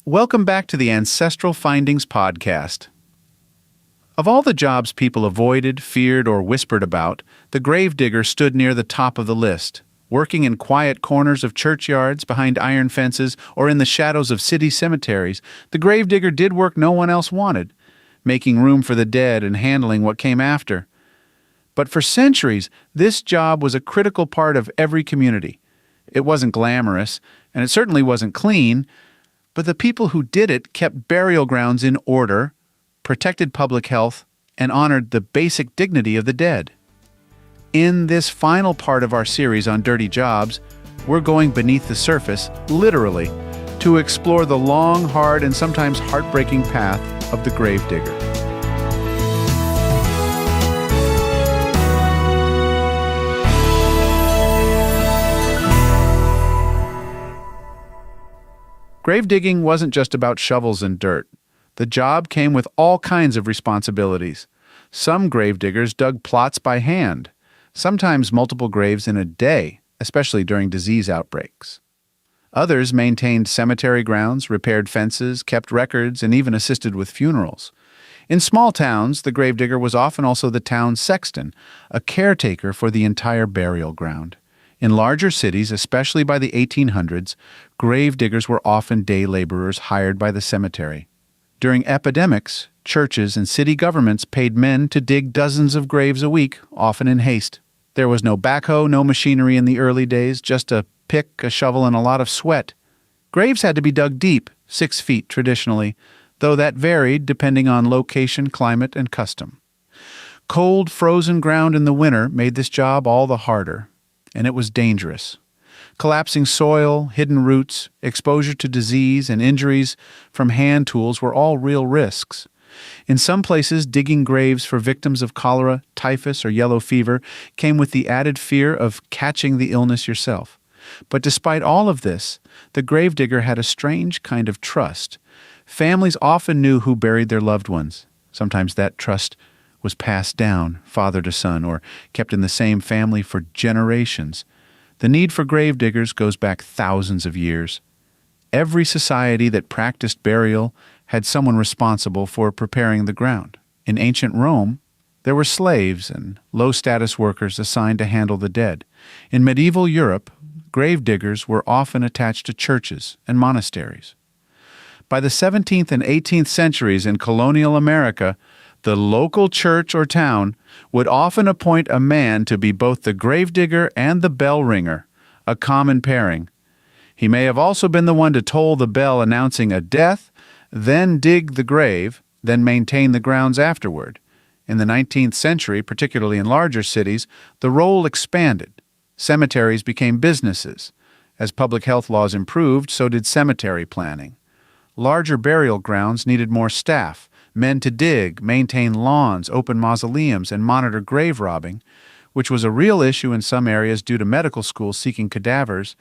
Welcome back to the Ancestral Findings podcast. Of all the jobs people avoided, feared, or whispered about, the gravedigger stood near the top of the list. Working in quiet corners of churchyards, behind iron fences, or in the shadows of city cemeteries, the gravedigger did work no one else wanted, making room for the dead and handling what came after. But for centuries, this job was a critical part of every community. It wasn't glamorous, and it certainly wasn't clean, but the people who did it kept burial grounds in order, protected public health, and honored the basic dignity of the dead. In this final part of our series on dirty jobs, we're going beneath the surface, literally, to explore the long, hard, and sometimes heartbreaking path of the gravedigger. Grave digging wasn't just about shovels and dirt. The job came with all kinds of responsibilities. Some gravediggers dug plots by hand, sometimes multiple graves in a day, especially during disease outbreaks. Others maintained cemetery grounds, repaired fences, kept records, and even assisted with funerals. In small towns, the gravedigger was often also the town sexton, a caretaker for the entire burial ground. In larger cities, especially by the 1800s, gravediggers were often day laborers hired by the cemetery. During epidemics, churches and city governments paid men to dig dozens of graves a week, often in haste. There was no backhoe, no machinery in the early days, just a pick, a shovel, and a lot of sweat. Graves had to be dug deep, 6 feet traditionally, though that varied depending on location, climate, and custom. Cold, frozen ground in the winter made this job all the harder, and it was dangerous. Collapsing soil, hidden roots, exposure to disease, and injuries from hand tools were all real risks. In some places, digging graves for victims of cholera, typhus, or yellow fever came with the added fear of catching the illness yourself. But despite all of this, the gravedigger had a strange kind of trust. Families often knew who buried their loved ones. Sometimes that trust was passed down, father to son, or kept in the same family for generations. The need for gravediggers goes back thousands of years. Every society that practiced burial had someone responsible for preparing the ground. In ancient Rome, there were slaves and low-status workers assigned to handle the dead. In medieval Europe, gravediggers were often attached to churches and monasteries. By the 17th and 18th centuries in colonial America, the local church or town would often appoint a man to be both the gravedigger and the bell ringer, a common pairing. He may have also been the one to toll the bell announcing a death, then dig the grave, then maintain the grounds afterward. In the 19th century, particularly in larger cities, the role expanded. Cemeteries became businesses. As public health laws improved, so did cemetery planning. Larger burial grounds needed more staff, men to dig, maintain lawns, open mausoleums, and monitor grave robbing, which was a real issue in some areas due to medical schools seeking cadavers.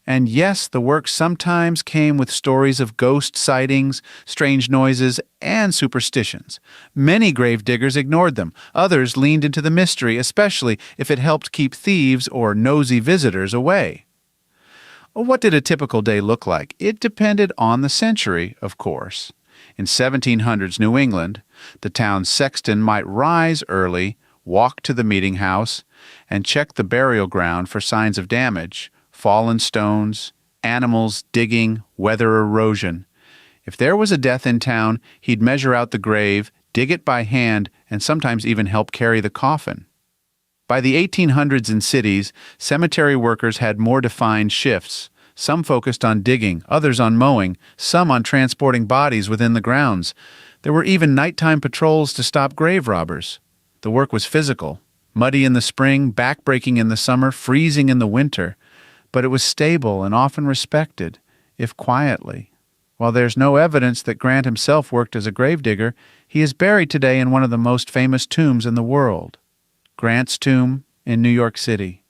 And yes, the work sometimes came with stories of ghost sightings, strange noises, and superstitions. Many gravediggers ignored them. Others leaned into the mystery, especially if it helped keep thieves or nosy visitors away. What did a typical day look like? It depended on the century, of course. In 1700s New England, the town sexton might rise early, walk to the meeting house, and check the burial ground for signs of damage, fallen stones, animals digging, weather erosion. If there was a death in town, he'd measure out the grave, dig it by hand, and sometimes even help carry the coffin. By the 1800s in cities, cemetery workers had more defined shifts. Some focused on digging, others on mowing, some on transporting bodies within the grounds. There were even nighttime patrols to stop grave robbers. The work was physical, muddy in the spring, backbreaking in the summer, freezing in the winter. But it was stable and often respected, if quietly. While there's no evidence that Grant himself worked as a gravedigger, he is buried today in one of the most famous tombs in the world, Grant's tomb in New York City.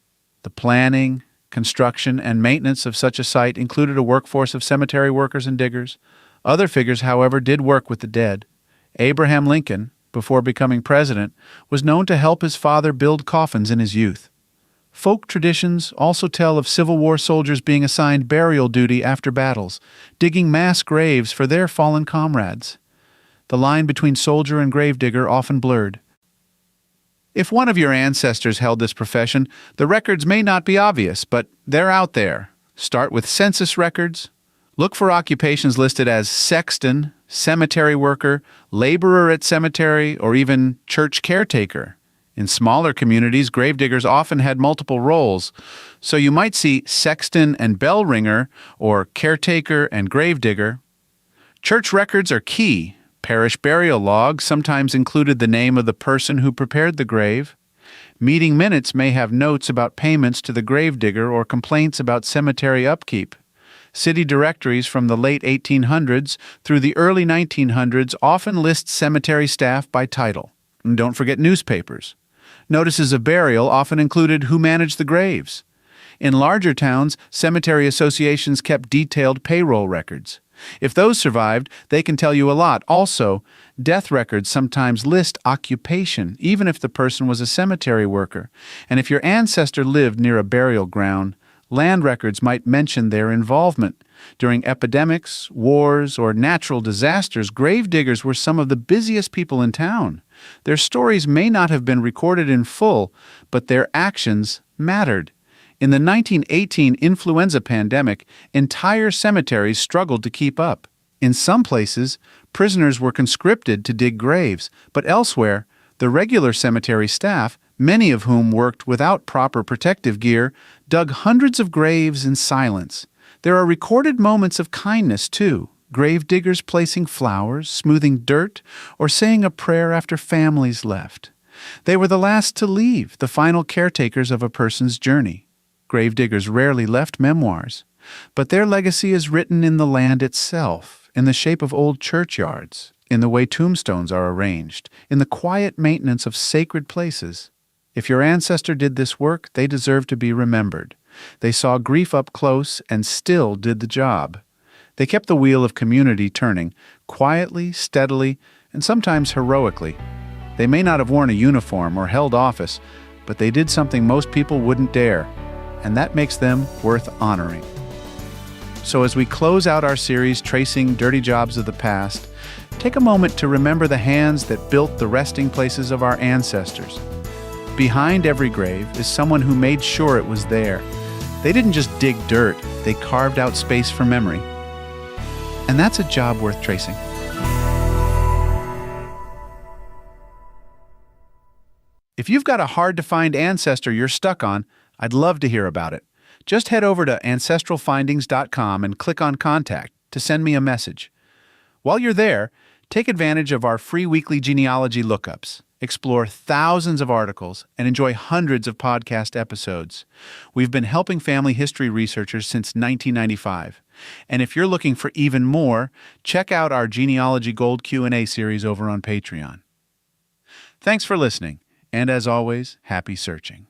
The planning, construction, and maintenance of such a site included a workforce of cemetery workers and diggers. Other figures, however, did work with the dead. Abraham Lincoln, before becoming president, was known to help his father build coffins in his youth. Folk traditions also tell of Civil War soldiers being assigned burial duty after battles, digging mass graves for their fallen comrades. The line between soldier and gravedigger often blurred. If one of your ancestors held this profession, the records may not be obvious, but they're out there. Start with census records. Look for occupations listed as sexton, cemetery worker, laborer at cemetery, or even church caretaker. In smaller communities, gravediggers often had multiple roles, so you might see sexton and bell ringer, or caretaker and gravedigger. Church records are key. Parish burial logs sometimes included the name of the person who prepared the grave. Meeting minutes may have notes about payments to the gravedigger or complaints about cemetery upkeep. City directories from the late 1800s through the early 1900s often list cemetery staff by title. And don't forget newspapers. Notices of burial often included who managed the graves. In larger towns, cemetery associations kept detailed payroll records. If those survived, they can tell you a lot. Also, death records sometimes list occupation, even if the person was a cemetery worker. And if your ancestor lived near a burial ground, land records might mention their involvement. During epidemics, wars, or natural disasters, gravediggers were some of the busiest people in town. Their stories may not have been recorded in full, but their actions mattered. In the 1918 influenza pandemic, entire cemeteries struggled to keep up. In some places, prisoners were conscripted to dig graves, but elsewhere, the regular cemetery staff, many of whom worked without proper protective gear, dug hundreds of graves in silence. There are recorded moments of kindness, too. Gravediggers placing flowers, smoothing dirt, or saying a prayer after families left. They were the last to leave, the final caretakers of a person's journey. Gravediggers rarely left memoirs, but their legacy is written in the land itself, in the shape of old churchyards, in the way tombstones are arranged, in the quiet maintenance of sacred places. If your ancestor did this work, they deserve to be remembered. They saw grief up close and still did the job. They kept the wheel of community turning, quietly, steadily, and sometimes heroically. They may not have worn a uniform or held office, but they did something most people wouldn't dare, and that makes them worth honoring. So as we close out our series tracing dirty jobs of the past, take a moment to remember the hands that built the resting places of our ancestors. Behind every grave is someone who made sure it was there. They didn't just dig dirt, they carved out space for memory. And that's a job worth tracing. If you've got a hard-to-find ancestor you're stuck on, I'd love to hear about it. Just head over to ancestralfindings.com and click on Contact to send me a message. While you're there, take advantage of our free weekly genealogy lookups. Explore thousands of articles and enjoy hundreds of podcast episodes. We've been helping family history researchers since 1995. And if you're looking for even more, check out our Genealogy Gold Q&A series over on Patreon. Thanks for listening, and as always, happy searching.